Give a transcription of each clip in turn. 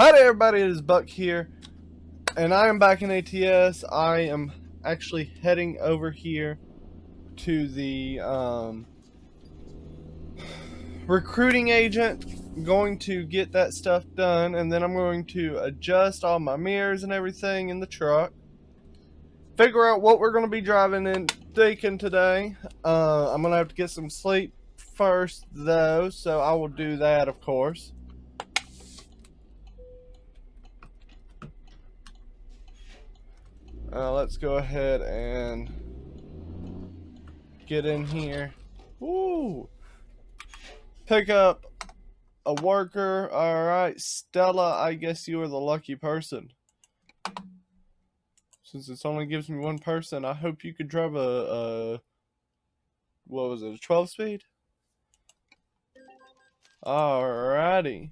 Hi there everybody, it is Buck here, and I am back in ATS. I am actually heading over here to the recruiting agent, going to get that stuff done, and then I'm going to adjust all my mirrors and everything in the truck, figure out what we're going to be driving and taking today. I'm going to have to get some sleep first though, so I will do that, of course. Let's go ahead and get in here. Woo! Pick up a worker. Alright, Stella, I guess you are the lucky person. Since it only gives me one person, I hope you could drive a what was it, a 12 speed? Alrighty.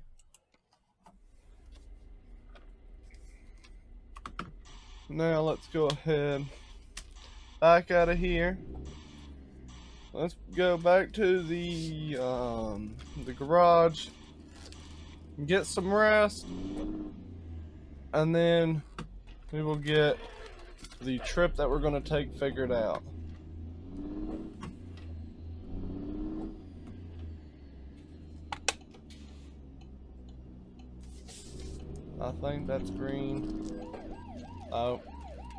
Now let's go ahead back out of here. Let's go back to the garage, get some rest, and then we will get the trip that we're going to take figured out. I think that's green. Oh,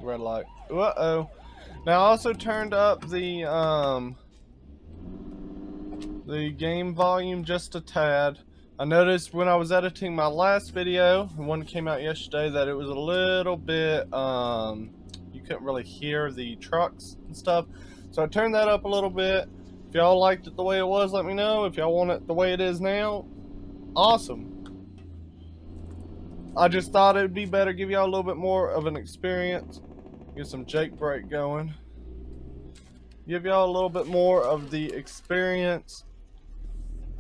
red light. Uh-oh. Now I also turned up the game volume just a tad. I noticed when I was editing my last video, the one that came out yesterday, that it was a little bit, you couldn't really hear the trucks and stuff. So I turned that up a little bit. If y'all liked it the way it was, let me know. If y'all want it the way it is now, awesome. I just thought it would be better, give y'all a little bit more of an experience. Get some Jake break going. Give y'all a little bit more of the experience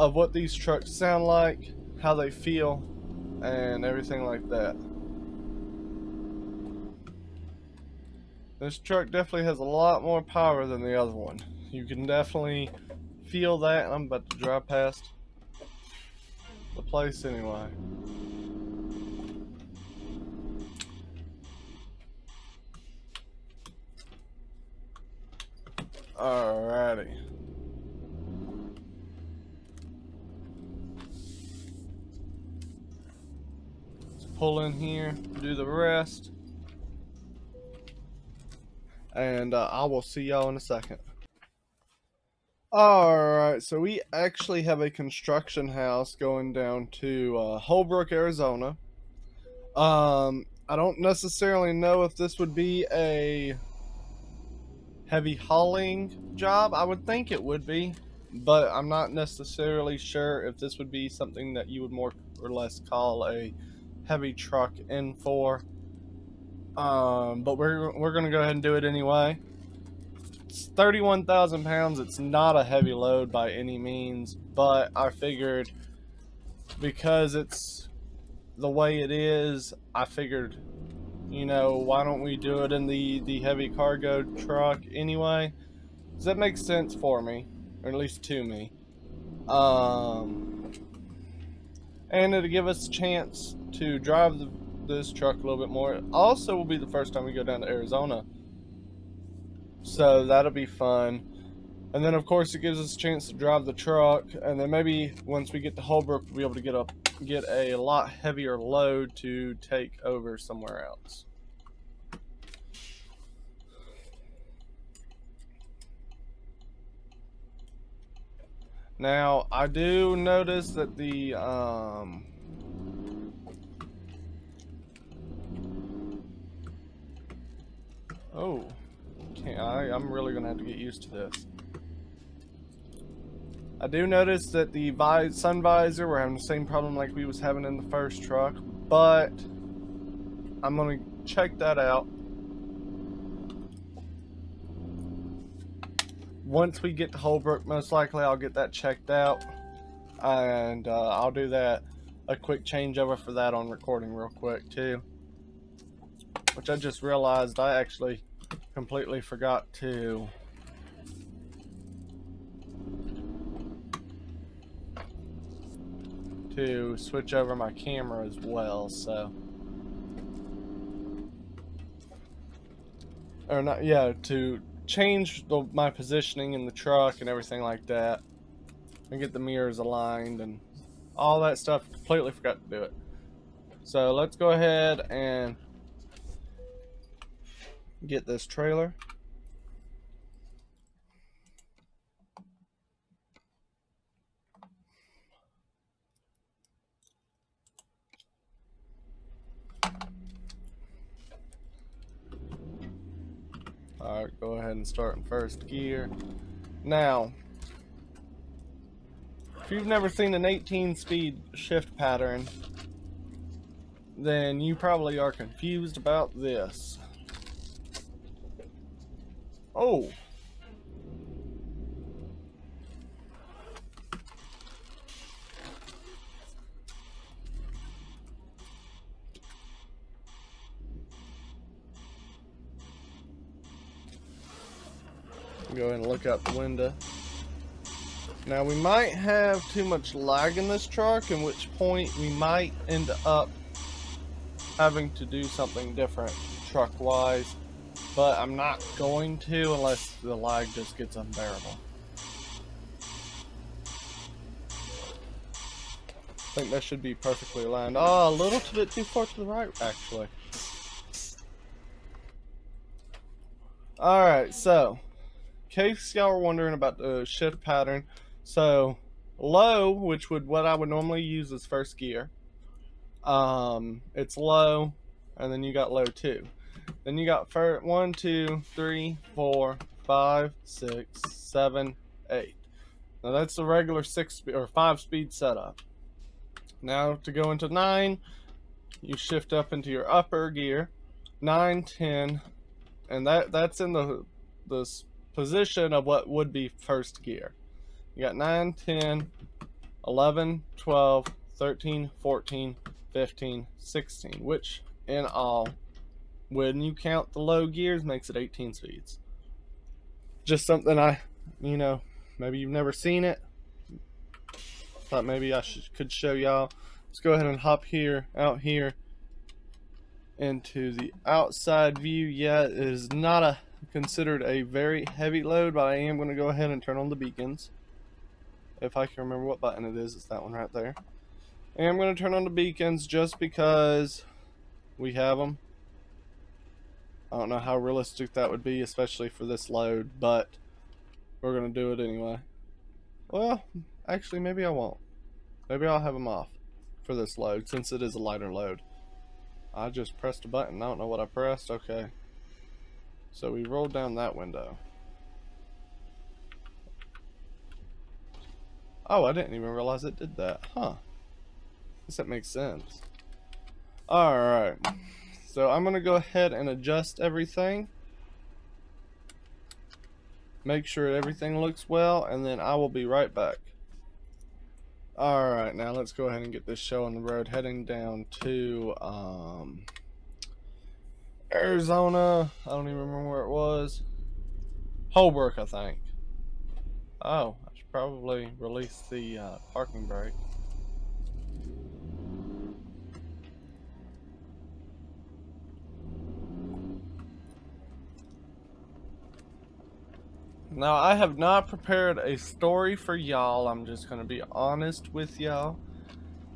of what these trucks sound like, how they feel, and everything like that. This truck definitely has a lot more power than the other one. You can definitely feel that, and I'm about to drive past the place anyway. Alrighty. Let's pull in here, do the rest, and I will see y'all in a second. Alright, so we actually have a construction house going down to Holbrook, Arizona. I don't necessarily know if this would be a heavy hauling job. I would think it would be, but I'm not necessarily sure if this would be something that you would more or less call a heavy truck in for. But we're gonna go ahead and do it anyway. It's 31,000 pounds. It's not a heavy load by any means, but I figured because it's the way it is, I figured, you know, why don't we do it in the heavy cargo truck anyway? Does that make sense for me, or at least to me? And it'll give us a chance to drive this truck a little bit more. It also will be the first time we go down to Arizona, so that'll be fun. And then of course it gives us a chance to drive the truck, and then maybe once we get to Holbrook we'll be able to get a lot heavier load to take over somewhere else. Now I do notice that the I'm really gonna have to get used to this. I do notice that the sun visor, we're having the same problem like we was having in the first truck, but I'm gonna check that out once we get to Holbrook. Most likely I'll get that checked out, and I'll do that, a quick changeover for that on recording real quick too, which I just realized I actually completely forgot to to switch over my camera as well, so. Or not, yeah, to change my positioning in the truck and everything like that. And get the mirrors aligned and all that stuff. Completely forgot to do it. So let's go ahead and get this trailer. Alright, go ahead and start in first gear. Now, if you've never seen an 18-speed shift pattern, then you probably are confused about this. Oh! Go ahead and look out the window. Now we might have too much lag in this truck, in which point we might end up having to do something different truck-wise, but I'm not going to unless the lag just gets unbearable. I think that should be perfectly aligned. Oh, a little bit too far to the right, actually. Alright, so in case y'all are wondering about the shift pattern, so low, which would what I would normally use as first gear, it's low, and then you got low 2. Then you got 1, 2, 3, 4, 5, 6, 7, 8. Now that's the regular 5-speed setup. Now to go into 9, you shift up into your upper gear, 9, 10, and that's in the position of what would be first gear. You got 9, 10, 11, 12, 13, 14, 15, 16, which in all, when you count the low gears, makes it 18 speeds. Just something maybe you've never seen it. Thought maybe I could show y'all. Let's go ahead and hop out here into the outside view. Yeah, it is not considered a very heavy load, but I am going to go ahead and turn on the beacons. If I can remember what button it is, it's that one right there. And I'm going to turn on the beacons just because we have them. I don't know how realistic that would be, especially for this load, but we're going to do it anyway. Well, actually, maybe I won't. Maybe I'll have them off for this load, since it is a lighter load. I just pressed a button. I don't know what I pressed. Okay. So we rolled down that window. Oh, I didn't even realize it did that. Huh. Guess that makes sense. Alright. So I'm going to go ahead and adjust everything. Make sure everything looks well, and then I will be right back. Alright, now let's go ahead and get this show on the road, heading down to Arizona. I don't even remember where it was. Holbrook, I think. Oh, I should probably release the parking brake. Now, I have not prepared a story for y'all. I'm just going to be honest with y'all.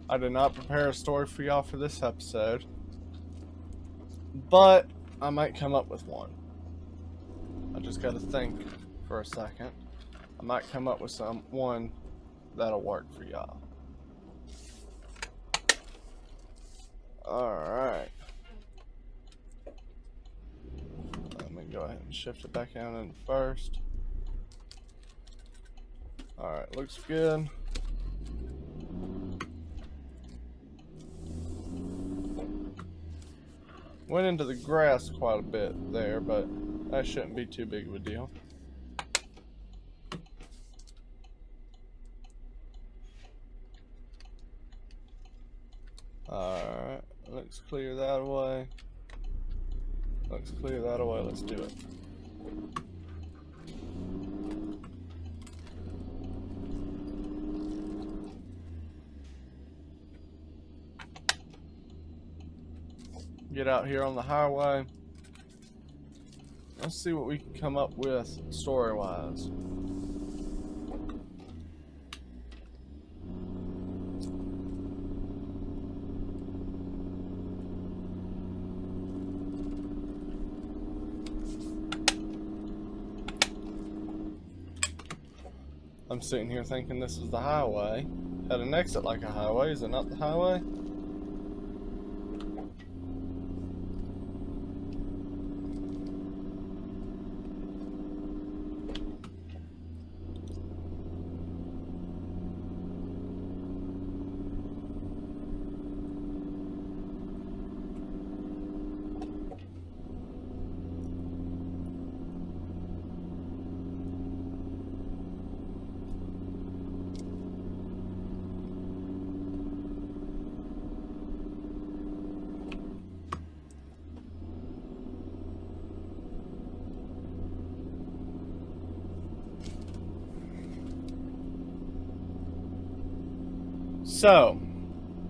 I did not prepare a story for y'all for this episode. But I might come up with one. I just got to think for a second. I might come up with one that'll work for y'all. Alright. Let me go ahead and shift it back down in first. Alright, looks good. Went into the grass quite a bit there, but that shouldn't be too big of a deal. Alright, let's clear that away. Let's clear that away, let's do it. get out here on the highway. Let's see what we can come up with story-wise. I'm sitting here thinking this is the highway. Had an exit like a highway. Is it not the highway? So,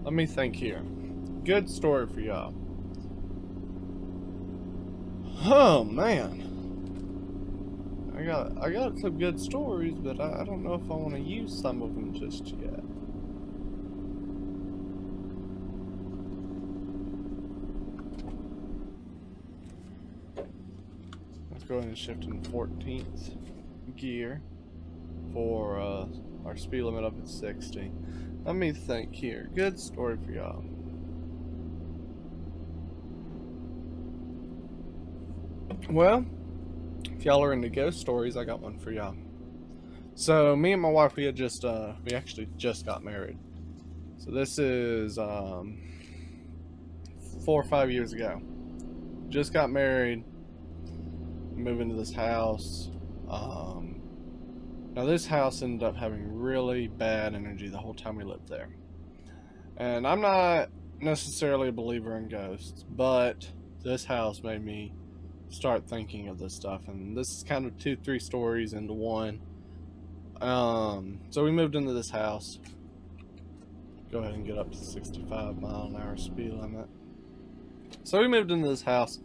let me think here. Good story for y'all. Oh man, I got some good stories, but I don't know if I want to use some of them just yet. Let's go ahead and shift in 14th gear for our speed limit up at 60. Let me think here. Good story for y'all. Well, if y'all are into ghost stories, I got one for y'all. So me and my wife, we actually just got married. So this is 4 or 5 years ago. Just got married. Moved into this house. Now this house ended up having really bad energy the whole time we lived there. And I'm not necessarily a believer in ghosts, but this house made me start thinking of this stuff. And this is kind of 2-3 stories into one. So we moved into this house. Go ahead and get up to 65-mile-an-hour speed limit. So we moved into this house.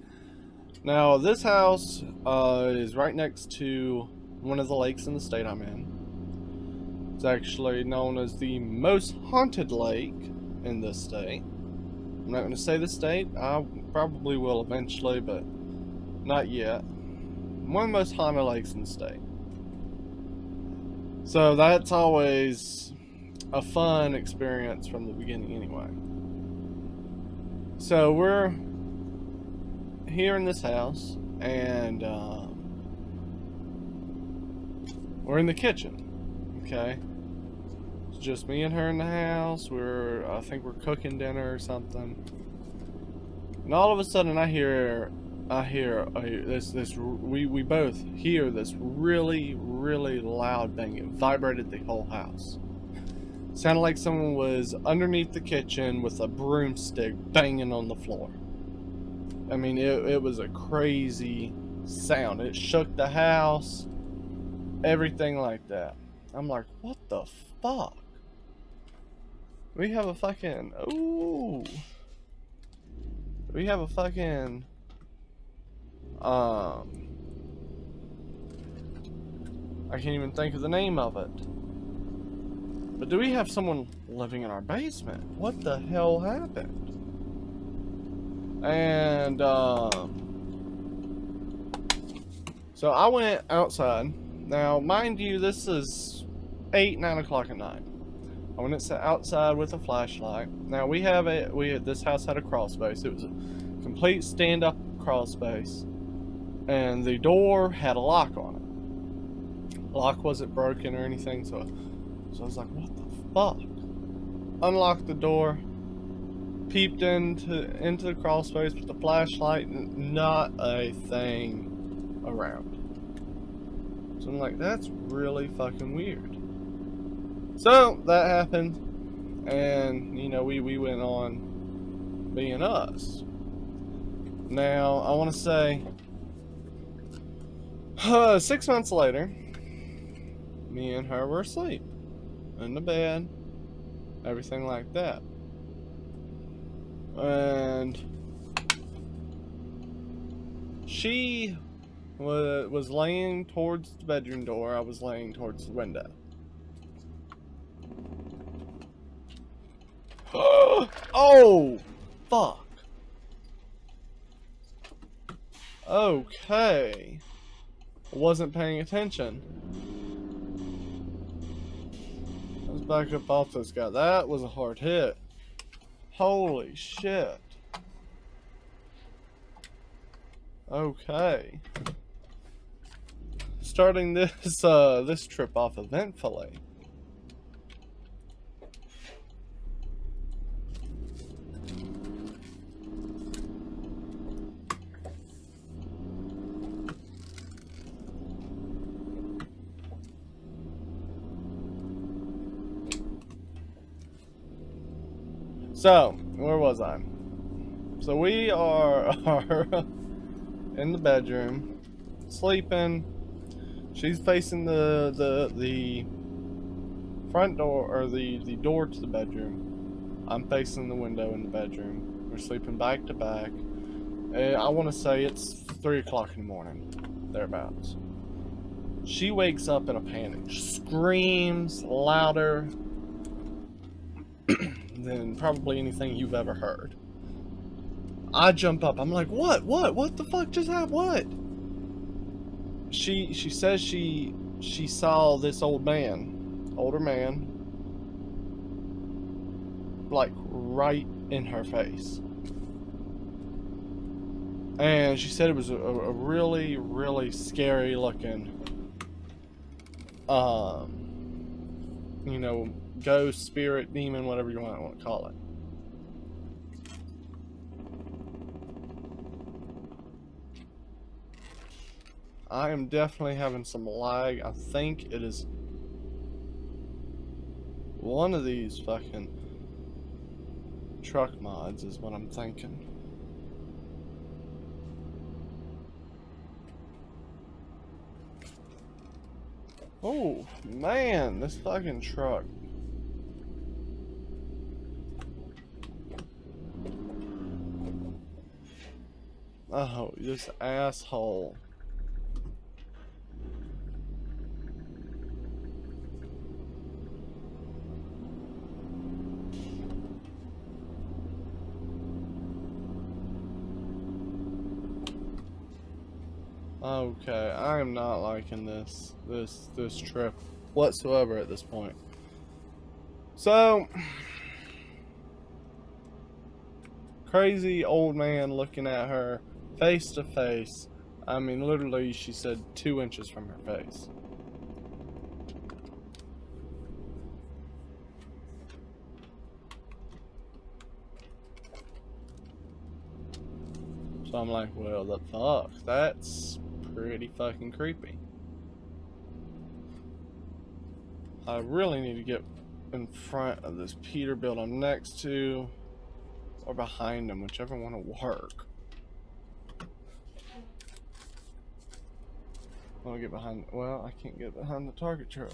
Now this house is right next to one of the lakes in the state I'm in. It's actually known as the most haunted lake in this state. I'm not going to say the state. I probably will eventually, but not yet. One of the most haunted lakes in the state. So that's always a fun experience from the beginning anyway. So we're here in this house, and we're in the kitchen. Okay, it's just me and her in the house. I think we're cooking dinner or something, and all of a sudden we both hear this really loud bang. It vibrated the whole house. Sounded like someone was underneath the kitchen with a broomstick banging on the floor. I mean, it was a crazy sound. It shook the house, everything like that. I'm like, what the fuck? We have a fucking, ooh. We have a fucking, I can't even think of the name of it. But do we have someone living in our basement? What the hell happened? And so I went outside. Now, mind you, this is 8-9 o'clock at night. I went outside with a flashlight. Now this house had a crawl space. It was a complete stand-up crawl space, and the door had a lock on it. Lock wasn't broken or anything, so I was like, what the fuck? Unlocked the door, peeped into the crawl space with the flashlight, and not a thing around. So I'm like, that's really fucking weird. So that happened, and you know, we went on being us. Now I want to say 6 months later, me and her were asleep in the bed, everything like that. And She was laying towards the bedroom door. I was laying towards the window. Oh, fuck. Okay. Wasn't paying attention. Let's back up off this guy. That was a hard hit. Holy shit. Okay. Starting this trip off eventfully. So, where was I? So we are in the bedroom, sleeping. She's facing the front door, or the door to the bedroom. I'm facing the window in the bedroom. We're sleeping back to back. And I want to say it's 3 o'clock in the morning, thereabouts. She wakes up in a panic, screams louder than probably anything you've ever heard. I jump up. I'm like, what the fuck just happened? What? She says she saw this older man, like right in her face. And she said it was a really, really scary looking, you know, ghost, spirit, demon, whatever you want to call it. I am definitely having some lag. I think it is one of these fucking truck mods is what I'm thinking. Oh, man, this fucking truck. Oh, this asshole. Okay, I am not liking this trip whatsoever at this point. So, crazy old man looking at her face to face. I mean, literally, she said 2 inches from her face. So I'm like, well, the fuck, that's pretty fucking creepy. I really need to get in front of this Peterbilt I'm next to, or behind him, whichever one will work. I want to get behind, well, I can't get behind the target truck.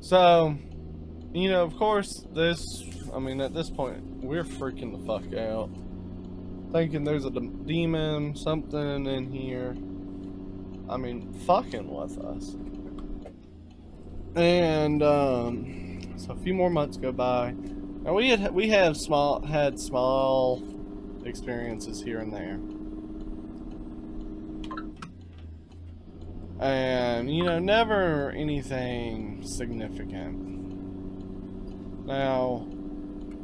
So, you know, of course, I mean, at this point, we're freaking the fuck out. Thinking there's a demon, something in here. I mean, fucking with us. And, so a few more months go by. Now, we had small experiences here and there. And, you know, never anything significant. Now,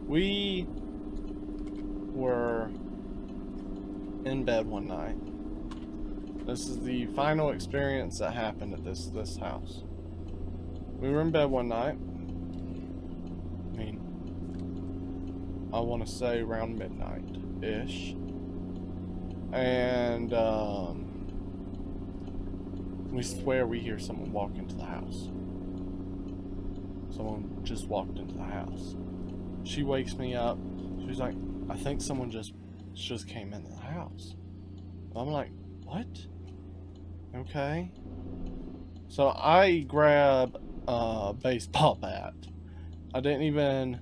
we were in bed one night. This is the final experience that happened at this house. We were in bed one night. I mean, I want to say around midnight-ish. And, we swear we hear someone walk into the house. Someone just walked into the house. She wakes me up. She's like, I think someone just came into the house. I'm like, what? Okay. So I grab a baseball bat. I didn't even,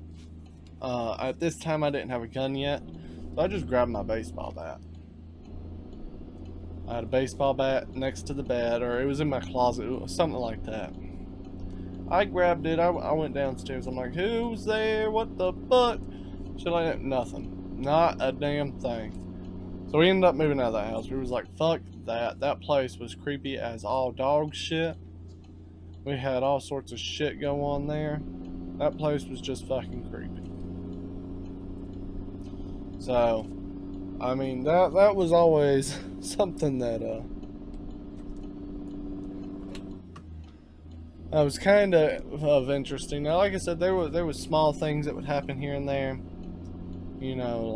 at this time I didn't have a gun yet. So I just grabbed my baseball bat. I had a baseball bat next to the bed, or it was in my closet, it was something like that. I grabbed it, I went downstairs, I'm like, who's there, what the fuck? Shit like that, nothing. Not a damn thing. So we ended up moving out of that house. We was like, fuck that. That place was creepy as all dog shit. We had all sorts of shit go on there. That place was just fucking creepy. So, I mean, that was always something that was kind of interesting. Now, like I said, there was small things that would happen here and there. You know,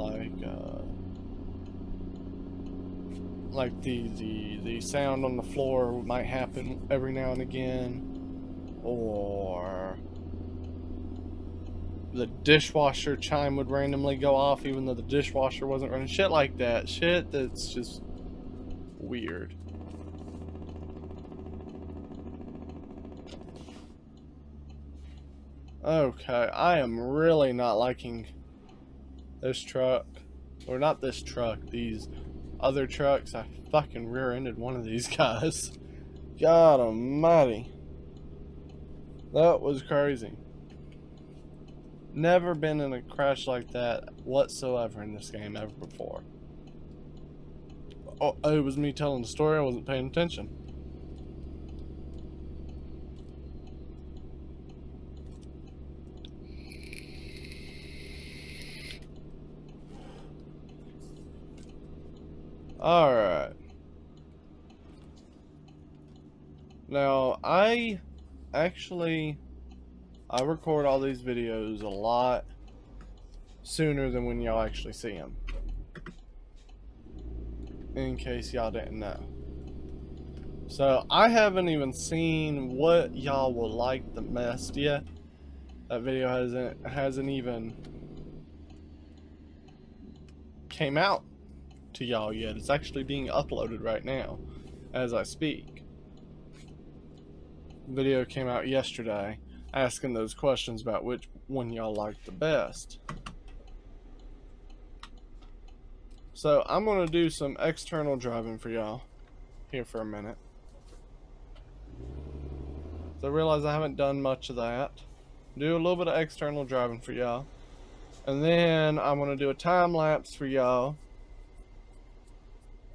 like the sound on the floor might happen every now and again, or the dishwasher chime would randomly go off even though the dishwasher wasn't running. Shit like that. Shit that's just weird. Okay, I am really not liking this truck. Or not this truck, these other trucks. I fucking rear-ended one of these guys. God almighty. That was crazy. Never been in a crash like that whatsoever in this game ever before. Oh, it was me telling the story, I wasn't paying attention. Alright. Now, I record all these videos a lot sooner than when y'all actually see them. In case y'all didn't know. So, I haven't even seen what y'all will like the best yet. That video hasn't even came out to y'all yet. It's actually being uploaded right now as I speak. The video came out yesterday asking those questions about which one y'all liked the best. So I'm gonna do some external driving for y'all here for a minute. So I realize I haven't done much of that. Do a little bit of external driving for y'all, and then I'm gonna do a time lapse for y'all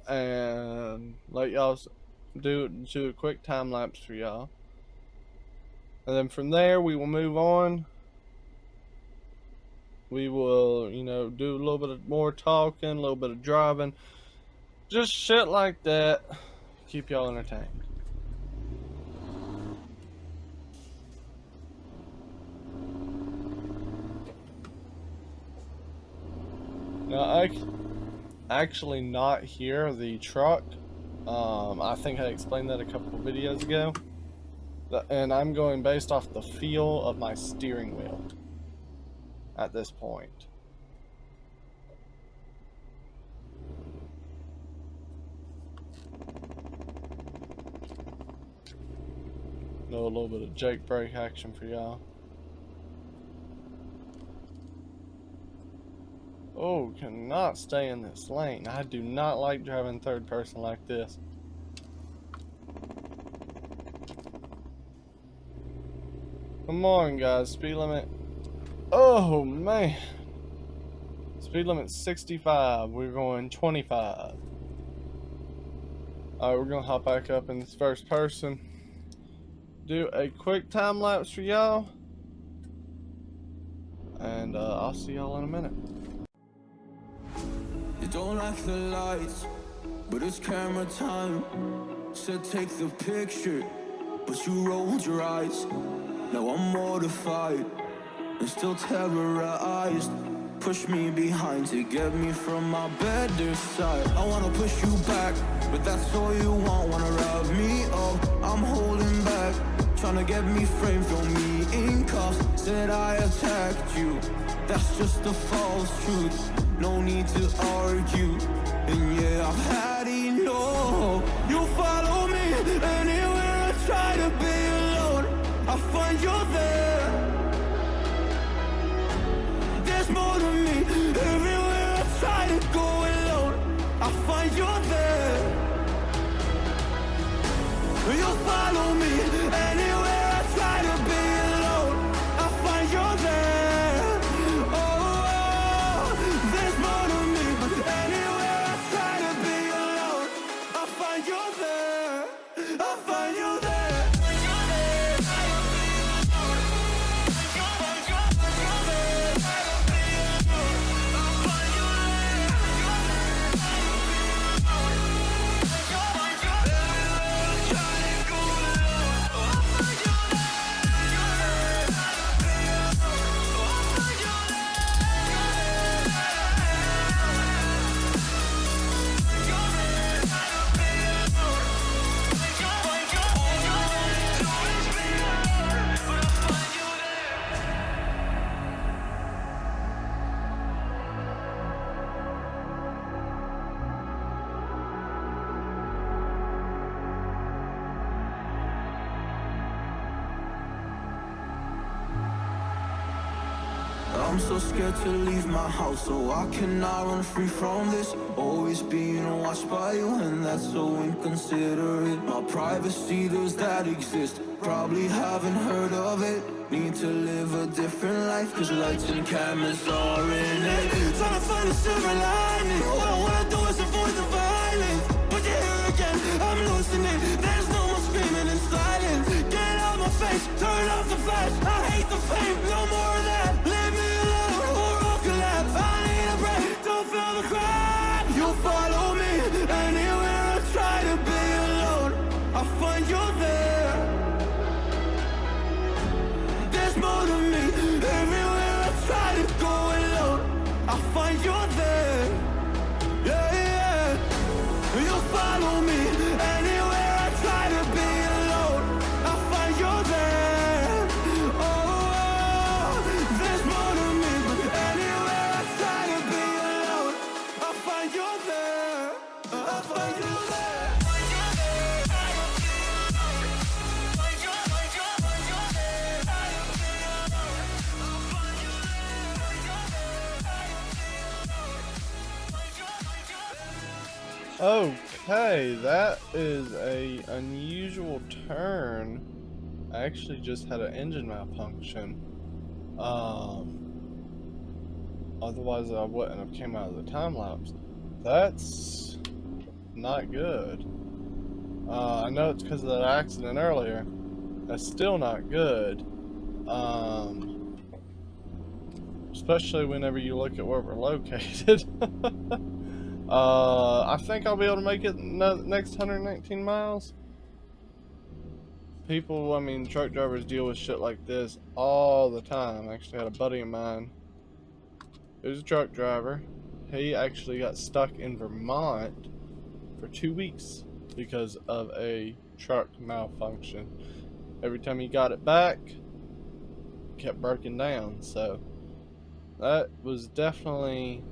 and let y'all do a quick time lapse for y'all. And then from there, we will move on. We will, you know, do a little bit of more talking, a little bit of driving. Just shit like that. Keep y'all entertained. Now, I actually not hear the truck. I think I explained that a couple of videos ago. And I'm going based off the feel of my steering wheel at this point. Do a little bit of Jake brake action for y'all. Oh, cannot stay in this lane. I do not like driving third person like this. Come on, guys. Speed limit. Oh, man. Speed limit 65. We're going 25. Alright, we're going to hop back up in this first person. Do a quick time lapse for y'all. And I'll see y'all in a minute. You don't like the lights, but it's camera time. Said take the picture, but you rolled your eyes. Now I'm mortified and still terrorized. Push me behind to get me from my better side. I wanna push you back, but that's all you want. Wanna rub me up, I'm holding back. Tryna get me framed, throw me in cuffs. Said I attacked you, that's just a false truth. No need to argue, and yeah, I've had enough. You follow me anywhere I try to be alone. I find you there. There's more to me. Everywhere I try to go alone, I find you there. You follow me anywhere I try to be alone, I find you there. Oh, there's more to me. Anywhere I try to be alone, I find you there. I find you there. I'm so scared to leave my house, so I cannot run free from this. Always being watched by you, and that's so inconsiderate. My privacy, does that exist? Probably haven't heard of it. Need to live a different life, cause lights and cameras are in it. Trying to find a silver lining. All I wanna do is avoid the violence. But you're here again, I'm losing it. There's no more screaming in silence. Get out my face, turn off the flash. I hate the fame, no more of that. Leave me alone, or I'll collapse. I need a break, don't feel the crack. You follow me anywhere I try to be alone, I find you there. There's more to me. Everywhere I try to go alone, I find you there. Yeah, yeah. You follow me anywhere I try to be alone, I find you there. Oh, there's more to me. Anywhere I try to be alone, I find you there. I find you there. Okay, that is a unusual turn. I actually just had an engine malfunction. Otherwise I wouldn't have came out of the time lapse. That's not good. I know it's because of that accident earlier. That's still not good. Especially whenever you look at where we're located. I think I'll be able to make it next 119 miles. People, I mean, truck drivers deal with shit like this all the time. I actually had a buddy of mine who's a truck driver. He actually got stuck in Vermont for 2 weeks because of a truck malfunction. Every time he got it back, it kept breaking down. So that was definitely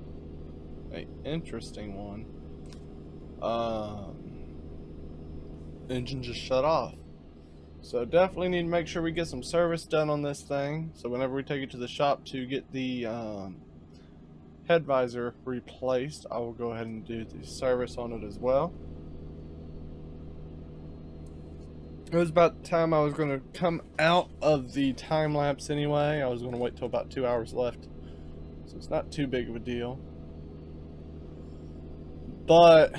an interesting one. Engine just shut off. So definitely need to make sure we get some service done on this thing. So whenever we take it to the shop to get the head visor replaced, I will go ahead and do the service on it as well. It was about the time I was going to come out of the time lapse anyway. I was going to wait till about 2 hours left. So it's not too big of a deal. But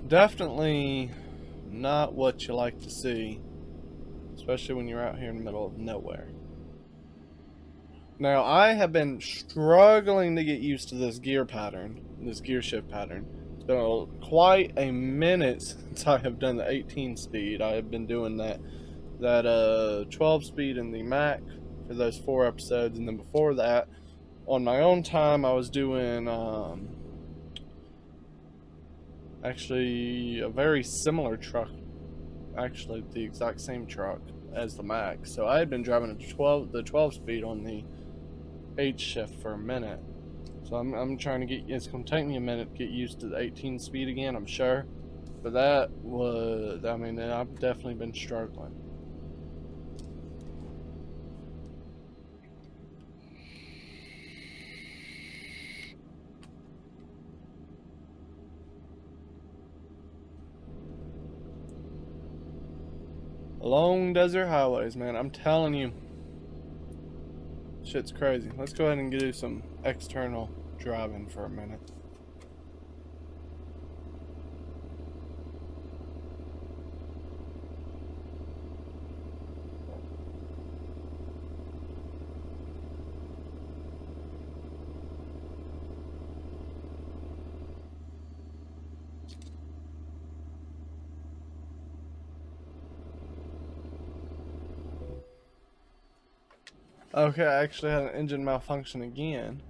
definitely not what you like to see, especially when you're out here in the middle of nowhere. Now, I have been struggling to get used to this gear pattern, this gear shift pattern. It's been quite a minute since I have done the 18 speed. I have been doing that 12 speed in the Mac for those 4 episodes, and then before that, on my own time, I was doing actually a very similar truck, actually the exact same truck, as the max. So I had been driving the 12 speed on the H shift for a minute. So I'm trying to get, it's going to take me a minute to get used to the 18 speed again, I'm sure. But that was, I mean, I've definitely been struggling. Long desert highways, man, I'm telling you. Shit's crazy. Let's go ahead and do some external driving for a minute. Okay, I actually had an engine malfunction again.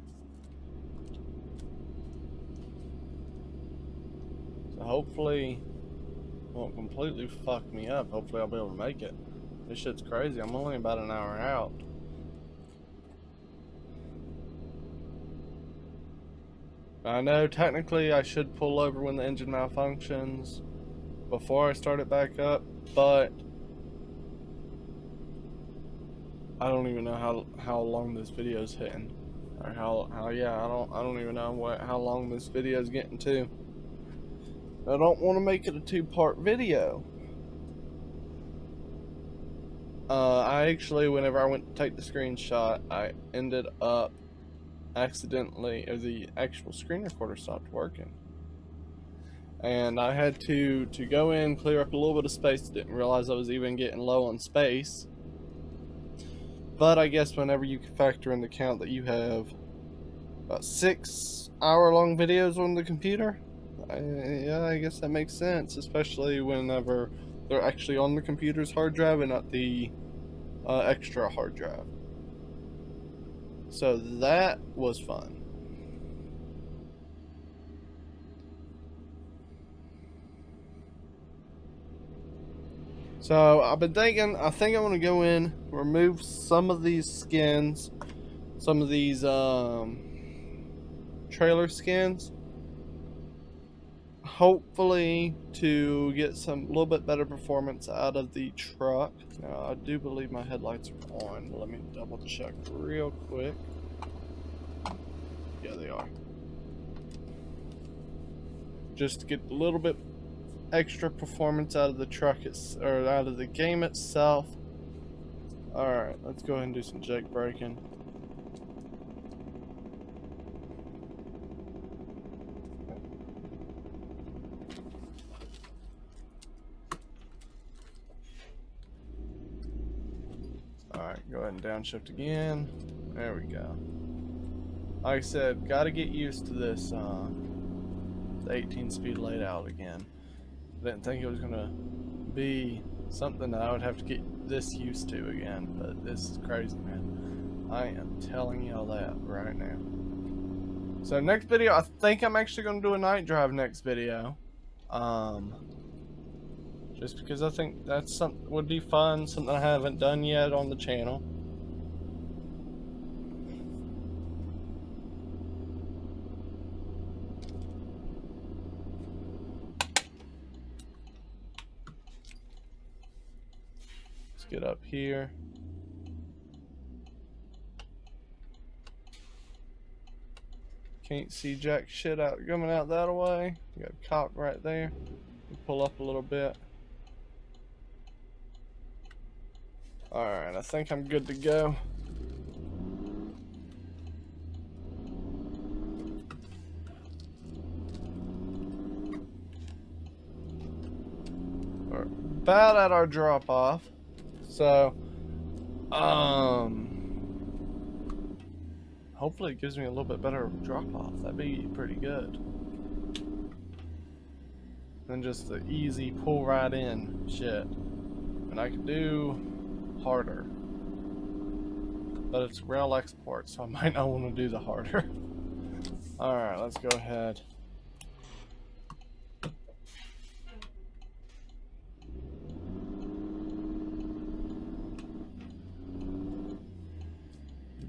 So hopefully it won't completely fuck me up. Hopefully I'll be able to make it. This shit's crazy. I'm only about an hour out. I know technically I should pull over when the engine malfunctions before I start it back up, but I don't even know how long this video's hitting, or yeah, I don't even know how long this video's getting to. I don't want to make it a two-part video. I actually, whenever I went to take the screenshot, I ended up accidentally, or the actual screen recorder stopped working. And I had to go in, clear up a little bit of space. Didn't realize I was even getting low on space. But I guess whenever you factor in the count that you have about 6 hour-long videos on the computer, yeah, I guess that makes sense, especially whenever they're actually on the computer's hard drive and not the extra hard drive. So that was fun. So I've been thinking, I think I'm gonna go in, remove some of these skins, some of these trailer skins, hopefully to get some little bit better performance out of the truck. Now I do believe my headlights are on. Let me double check real quick. Yeah, they are. Just to get a little bit extra performance out of the truck, or out of the game itself. Alright, let's go ahead and do some jailbreaking. Alright, go ahead and downshift again. There we go. Like I said, gotta get used to this the 18 speed laid out again. I didn't think it was gonna be something that I would have to get this used to again, but this is crazy, man. I am telling y'all that right now. So next video, I think I'm actually gonna do a night drive next video. Just because I think that's something would be fun, something I haven't done yet on the channel. Get up here. Can't see jack shit out coming out that way. You got a cop right there. You pull up a little bit. Alright, I think I'm good to go. We're about at our drop off. So, hopefully it gives me a little bit better drop off. That'd be pretty good. Than just the easy pull right in shit. And I could do harder. But it's rail export, so I might not want to do the harder. Alright, let's go ahead.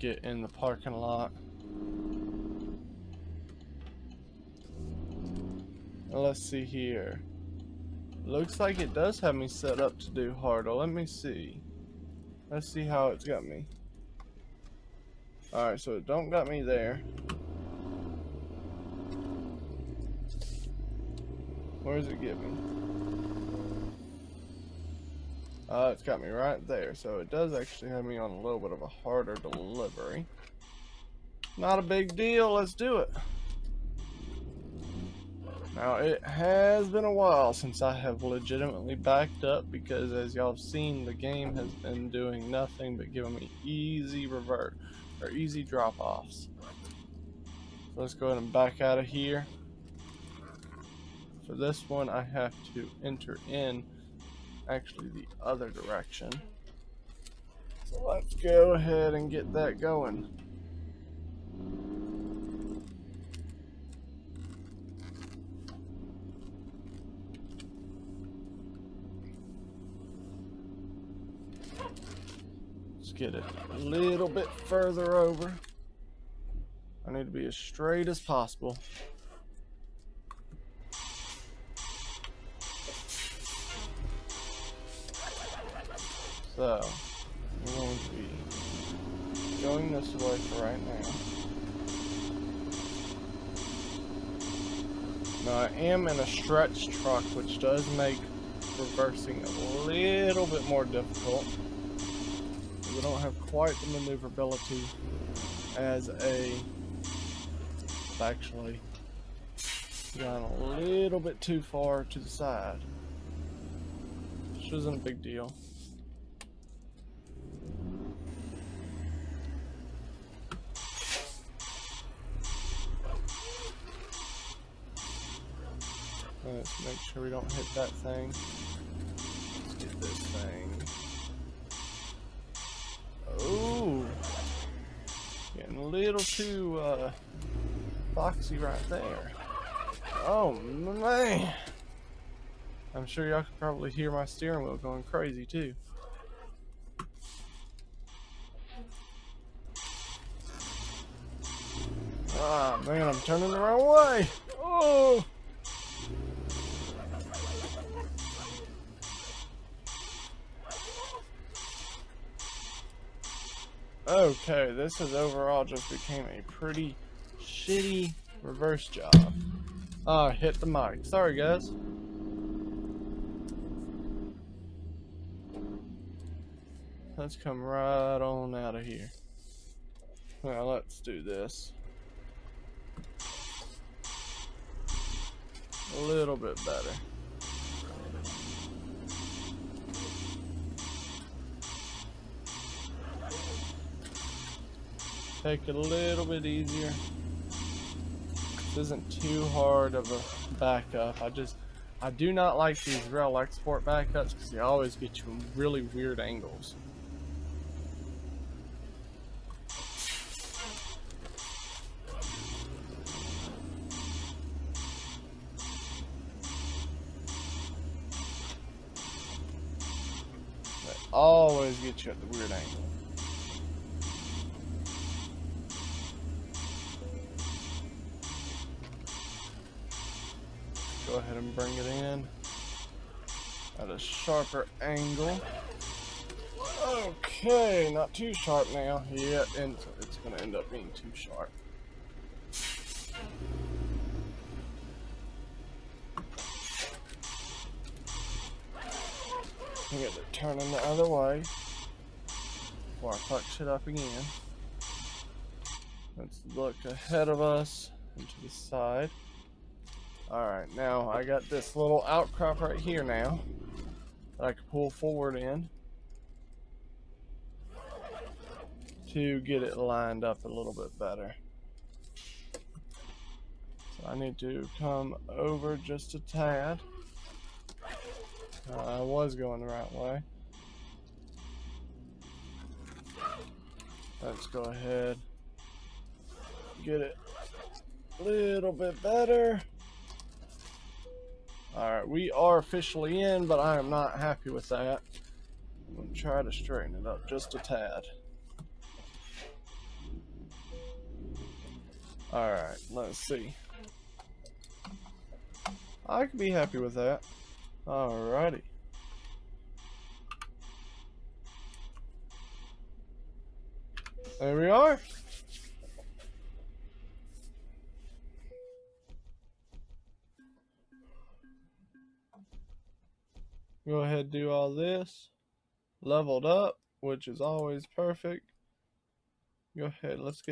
get in the parking lot. Let's see here. Looks like it does have me set up to do harder. Let me see. Let's see how it's got me. Alright, so it don't got me there. Where does it get me? It's got me right there. So it does actually have me on a little bit of a harder delivery. Not a big deal. Let's do it. Now, it has been a while since I have legitimately backed up because, as y'all have seen, the game has been doing nothing but giving me easy revert or easy drop-offs. So let's go ahead and back out of here. For this one, I have to enter in actually the other direction. So let's go ahead and get that going. Get it a little bit further over. I need to be as straight as possible. So, I'm going to be going this way for right now. Now, I am in a stretch truck, which does make reversing a little bit more difficult. We don't have quite the maneuverability as a... I've actually gone a little bit too far to the side, which isn't a big deal. Let's make sure we don't hit that thing. Let's get this thing. Ooh, getting a little too foxy right there. Oh man, I'm sure y'all can probably hear my steering wheel going crazy too. Ah man, I'm turning the wrong way. Oh. Okay, this has overall just became a pretty shitty reverse job. Hit the mic. Sorry, guys. Let's come right on out of here. Now, let's do this. A little bit better. Take it a little bit easier. This isn't too hard of a backup. I do not like these rail export backups because they always get you in really weird angles. They always get you at the weird angle. Go ahead and bring it in at a sharper angle. Okay, not too sharp now. Yeah, and it's going to end up being too sharp. I get it turning the other way before I fuck shit up again. Let's look ahead of us and to the side. Alright, now I got this little outcrop right here now that I can pull forward in to get it lined up a little bit better. So I need to come over just a tad. I was going the right way. Let's go ahead, get it a little bit better. Alright, we are officially in, but I am not happy with that. I'm going to try to straighten it up just a tad. Alright, let's see. I could be happy with that. Alrighty. There we are. Go ahead and do all this. Leveled up, which is always perfect. Go ahead, let's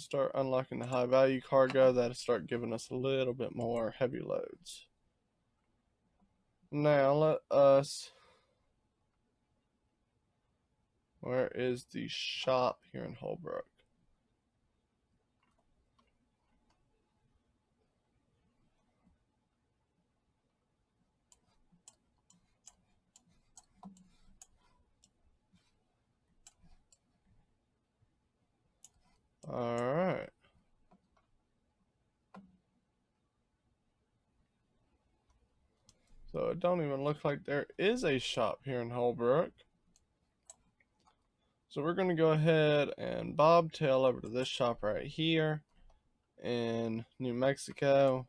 start unlocking the high value cargo. That'll start giving us a little bit more heavy loads. Now let us, where is the shop here in Holbrook? Alright. So it don't even look like there is a shop here in Holbrook. So we're going to go ahead and bobtail over to this shop right here in New Mexico.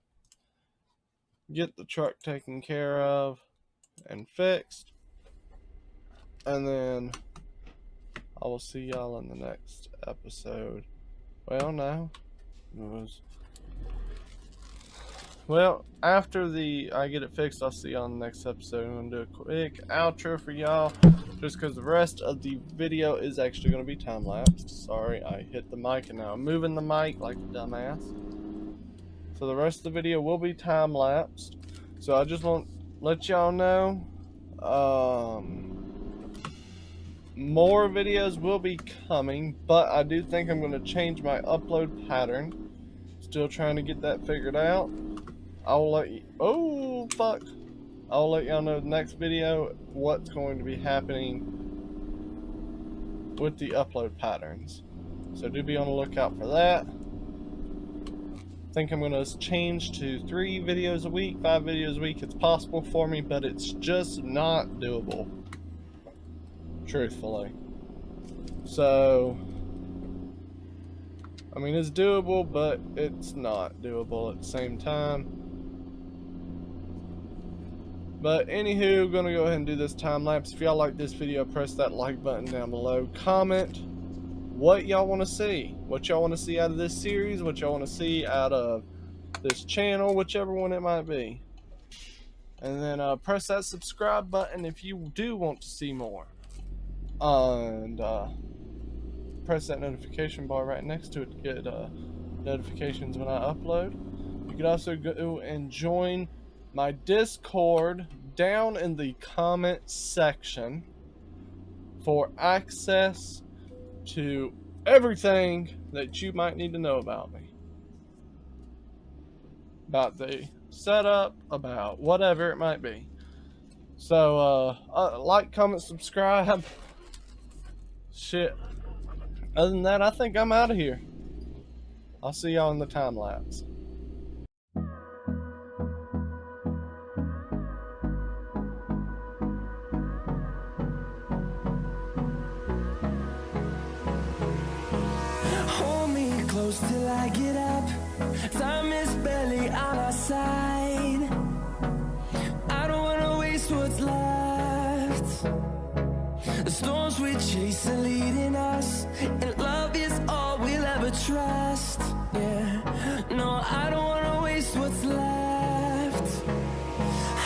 Get the truck taken care of and fixed. And then I will see y'all in the next episode. Well, no. Well, after I get it fixed, I'll see you on the next episode. I'm going to do a quick outro for y'all, just because the rest of the video is actually going to be time-lapsed. Sorry, I hit the mic and now I'm moving the mic like a dumbass. So the rest of the video will be time-lapsed. So I just want to let y'all know, more videos will be coming, but I do think I'm going to change my upload pattern. Still trying to get that figured out. I'll let you, oh fuck, I'll let y'all know the next video what's going to be happening with the upload patterns. So do be on the lookout for that. I think I'm going to change to 3 videos a week, 5 videos a week. It's possible for me, but it's just not doable, truthfully. So I mean, it's doable, but it's not doable at the same time. But anywho, gonna go ahead and do this time lapse. If y'all like this video, press that like button down below. Comment what y'all want to see. What y'all want to see out of this series. What y'all want to see out of this channel. Whichever one it might be. And then press that subscribe button if you do want to see more. And press that notification bar right next to it to get notifications when I upload. You could also go and join my Discord down in the comment section for access to everything that you might need to know about me. About the setup, about whatever it might be. So, like, comment, subscribe. Shit. Other than that, I think I'm out of here. I'll see y'all in the time lapse. Hold me close till I get up. Time is barely on our side. I don't wanna waste what's left. The storms we chase are leading us, and love is all we'll ever trust. Yeah, no, I don't wanna waste what's left.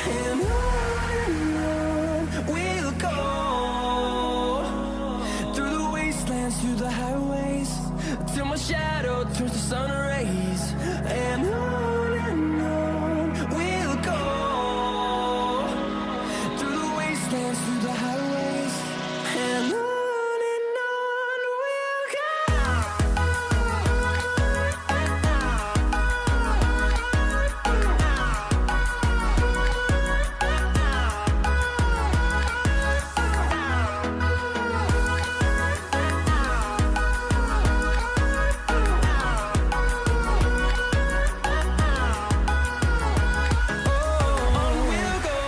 And on we'll go, through the wastelands, through the highways, till my shadow turns to sun rays. And on we'll go, through the wastelands, through the highways, and on we'll go. On we'll go.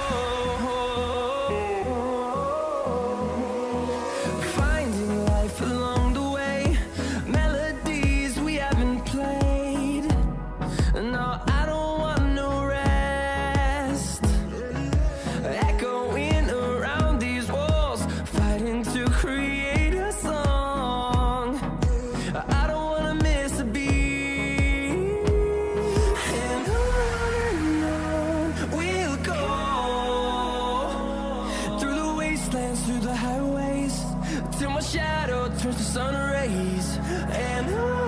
through the highways till my shadow turns to sun rays. And